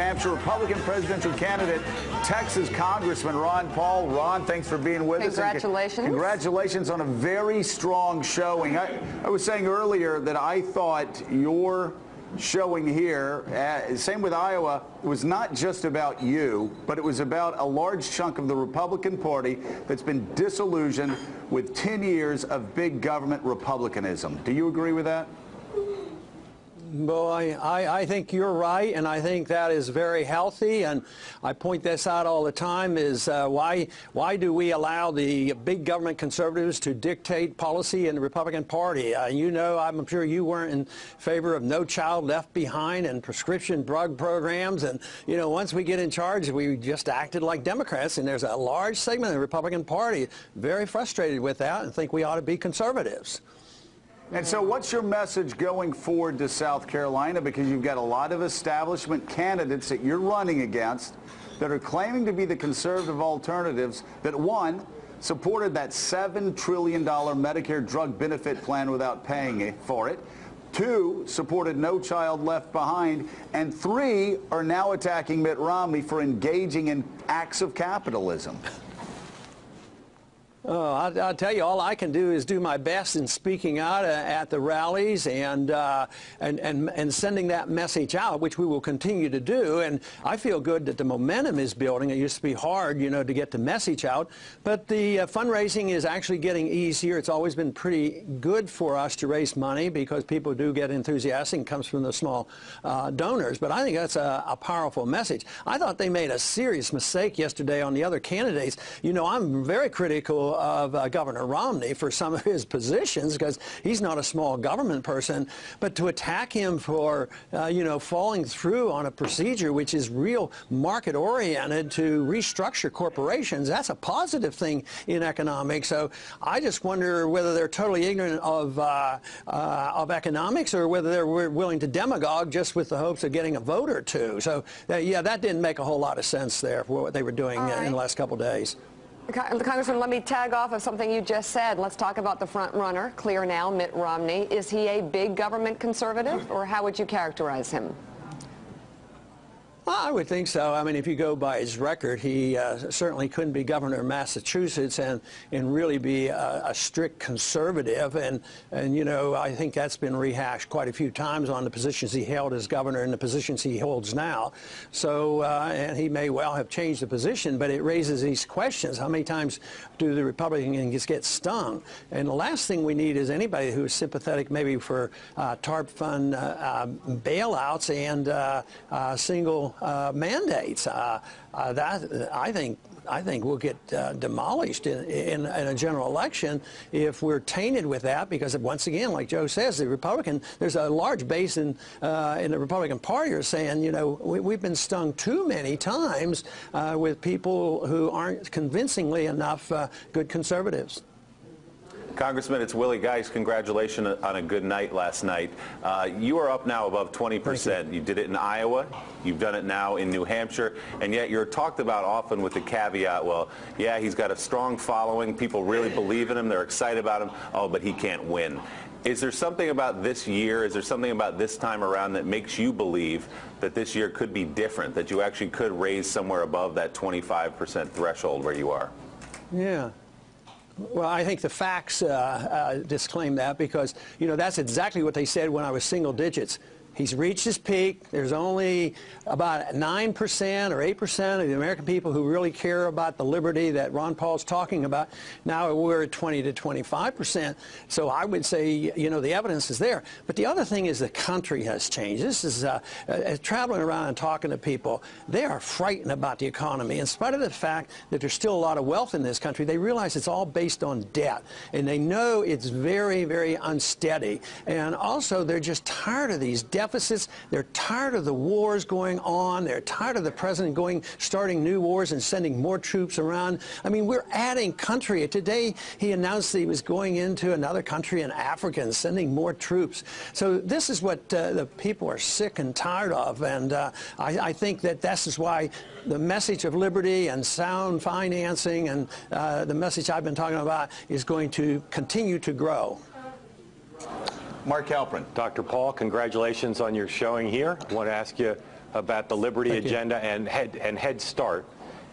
Hampshire Republican presidential candidate, Texas Congressman Ron Paul. Ron, thanks for being with us. Congratulations. Congratulations on a very strong showing. I was saying earlier that I thought your showing here, same with Iowa, was not just about you, but it was about a large chunk of the Republican Party that's been disillusioned with 10 years of big government republicanism. Do you agree with that? Well, I think you're right, and I think that is very healthy, and I point this out all the time, is why do we allow the big government conservatives to dictate policy in the Republican Party? You know, I'm sure you weren't in favor of No Child Left Behind and prescription drug programs, and, you know, once we get in charge, we just acted like Democrats, and there's a large segment of the Republican Party very frustrated with that and think we ought to be conservatives. And so what's your message going forward to South Carolina? Because you've got a lot of establishment candidates that you're running against that are claiming to be the conservative alternatives that, one, supported that $7 trillion Medicare drug benefit plan without paying for it, two, supported No Child Left Behind, and three, are now attacking Mitt Romney for engaging in acts of capitalism. Oh, I'll tell you, all I can do is do my best in speaking out at the rallies and sending that message out, which we will continue to do. And I feel good that the momentum is building. It used to be hard, you know, to get the message out. But the fundraising is actually getting easier. It's always been pretty good for us to raise money because people do get enthusiastic. It comes from the small donors. But I think that's a powerful message. I thought they made a serious mistake yesterday on the other candidates. You know, I'm very critical of Governor Romney for some of his positions because he's not a small government person, but to attack him for, you know, falling through on a procedure which is real market-oriented to restructure corporations, that's a positive thing in economics. So I just wonder whether they're totally ignorant of economics or whether they're willing to demagogue just with the hopes of getting a vote or two. So, yeah, that didn't make a whole lot of sense there for what they were doing in the last couple of days. Congressman, let me tag off of something you just said. Let's talk about the front runner, clear now, Mitt Romney. Is he a big government conservative, or how would you characterize him? I would think so. I mean, if you go by his record, he certainly couldn't be governor of Massachusetts and really be a strict conservative. And, you know, I think that's been rehashed quite a few times on the positions he held as governor and the positions he holds now. So, and he may well have changed the position, but it raises these questions. How many times do the Republicans get stung? And the last thing we need is anybody who is sympathetic maybe for TARP fund bailouts and single mandates. That I think will get demolished in a general election if we're tainted with that, because once again, like Joe says, there's a large base in the Republican Party are saying, you know, we've been stung too many times with people who aren't convincingly enough good conservatives. Congressman, it's Willie Geist. Congratulations on a good night last night. You are up now above 20%. You did it in Iowa. You've done it now in New Hampshire. And yet you're talked about often with the caveat, well, yeah, he's got a strong following. People really believe in him. They're excited about him. Oh, but he can't win. Is there something about this year, is there something about this time around that makes you believe that this year could be different, that you actually could raise somewhere above that 25% threshold where you are? Yeah. Well, I think the facts disclaim that because, you know, that's exactly what they said when I was single digits. He's reached his peak. There's only about 9% or 8% of the American people who really care about the liberty that Ron Paul's talking about. Now we're at 20 to 25%. So I would say, you know, the evidence is there. But the other thing is the country has changed. This is traveling around and talking to people. They are frightened about the economy. In spite of the fact that there's still a lot of wealth in this country, they realize it's all based on debt. And they know it's very, very unsteady. And also they're just tired of these deficits. They're tired of the wars going on. They're tired of the president starting new wars and sending more troops around. I mean, we're adding country. Today, he announced that he was going into another country in Africa and sending more troops. So this is what the people are sick and tired of. And I think that this is why the message of liberty and sound financing and the message I've been talking about is going to continue to grow. Mark Halperin. Dr. Paul, congratulations on your showing here. I want to ask you about the Liberty Agenda and Head Start.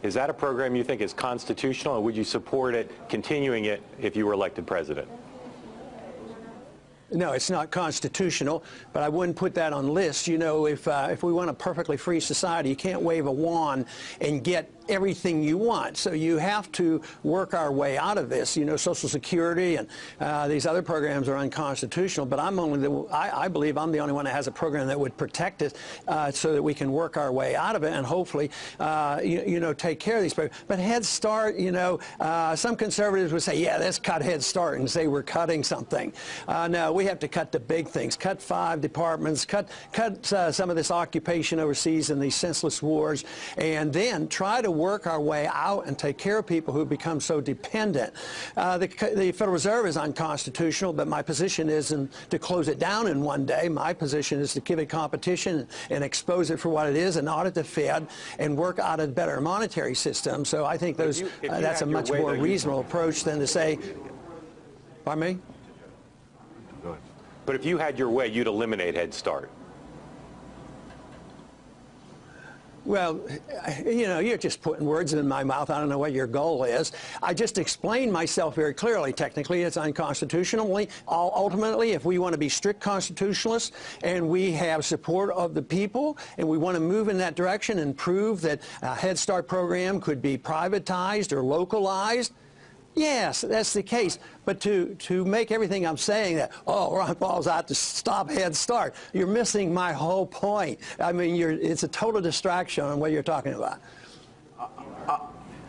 Is that a program you think is constitutional, and would you support it, continuing it, if you were elected president? No, it's not constitutional, but I wouldn't put that on lists. You know, if we want a perfectly free society, you can't wave a wand and get everything you want. So you have to work our way out of this. You know, Social Security and these other programs are unconstitutional, but I believe I'm the only one that has a program that would protect it so that we can work our way out of it and hopefully, you know, take care of these programs. But Head Start, you know, some conservatives would say, yeah, let's cut Head Start and say we're cutting something. No, we have to cut the big things, cut 5 departments, cut some of this occupation overseas and these senseless wars, and then try to work our way out and take care of people who become so dependent. The Federal Reserve is unconstitutional, but my position isn't to close it down in one day. My position is to give it competition and expose it for what it is and audit the Fed and work out a better monetary system. So I think those that's a much more reasonable approach than to say, pardon me? But if you had your way, you'd eliminate Head Start. Well, you know, you're just putting words in my mouth. I don't know what your goal is. I just explained myself very clearly. Technically, it's unconstitutional. Ultimately, if we want to be strict constitutionalists and we have support of the people and we want to move in that direction and prove that a Head Start program could be privatized or localized, yes, that's the case. But to make everything I'm saying that, oh, Ron Paul's out to stop Head Start, you're missing my whole point. I mean, it's a total distraction on what you're talking about.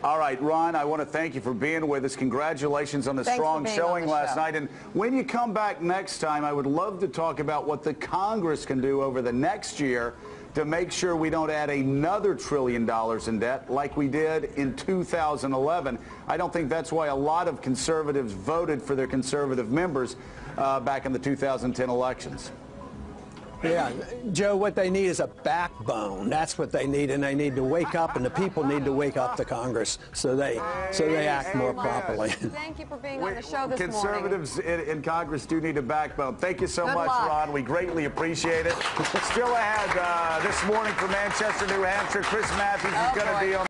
All right, Ron, I want to thank you for being with us. Congratulations on the strong showing last night. And when you come back next time, I would love to talk about what the Congress can do over the next year to make sure we don't add another $1 trillion in debt like we did in 2011. I don't think that's why a lot of conservatives voted for their conservative members back in the 2010 elections. Yeah, Joe, what they need is a backbone. That's what they need, and they need to wake up, and the people need to wake up the Congress so they act more properly. Thank you for being on the show this morning. Conservatives in Congress do need a backbone. Thank you so much, Ron. We greatly appreciate it. Still ahead this morning from Manchester, New Hampshire, Chris Matthews is going to be on